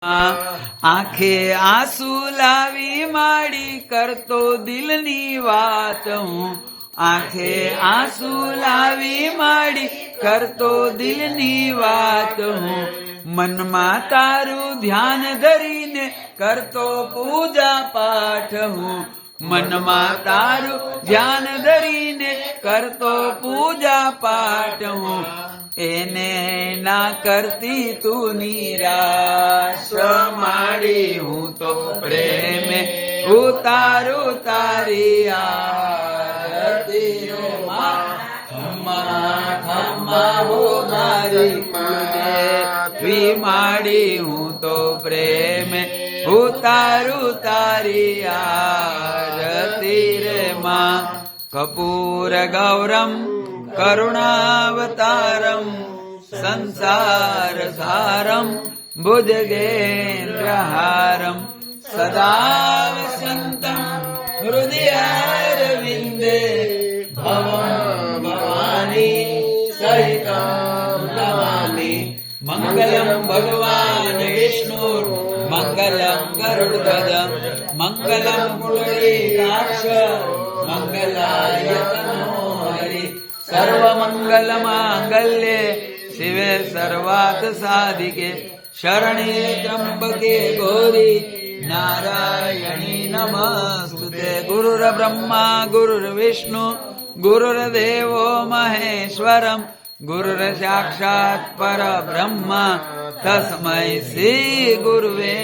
આંખે આંસુ લાવી માડી કરતો દિલની વાત હું આંખે આંસુ લાવી માડી કરતો દિલની વાત હું મનમાં તારું ધ્યાન ધરીને કરતો પૂજા પાઠ હું મનમાં તારું ધ્યાન ધરીને કરતો પૂજા પાઠ હું એને ના કરતી તું નિરાશ માડી હું તો પ્રેમે ઉતારું તારી આરતી ખમ્મા ખમ્મા હો મારી કુળદેવી માડી હું તો પ્રેમે ઉતારું તારી આરતી રે માં કપૂર ગૌરમ કરુણાવતારમ સંસાર સારમ ભુજગેન્દ્રહારમ સદા વસંતમ હૃદયારવિંદે ભવં ભવાની સહિતં નમામિ મંગલમ ભગવાન વિષ્ણુ મંગલમ ગરુડધ્વજ મંગલમ પુંડરીકાક્ષ મંગલાય તનો હરિ સર્વમંગલ માંગલ્યે શિવે સર્વાર્થ સાધિકે શરણ્યે ત્રંબકે ગૌરી નારાયણી નમસ્તુતે ગુરુર્બ્રહ્મા ગુરુર્વિષ્ણુ ગુરુર્દેવો મહેશ્વરમ ગુરુર સાક્ષાત પરબ્રહ્મ તસ્મૈ શ્રી ગુરવે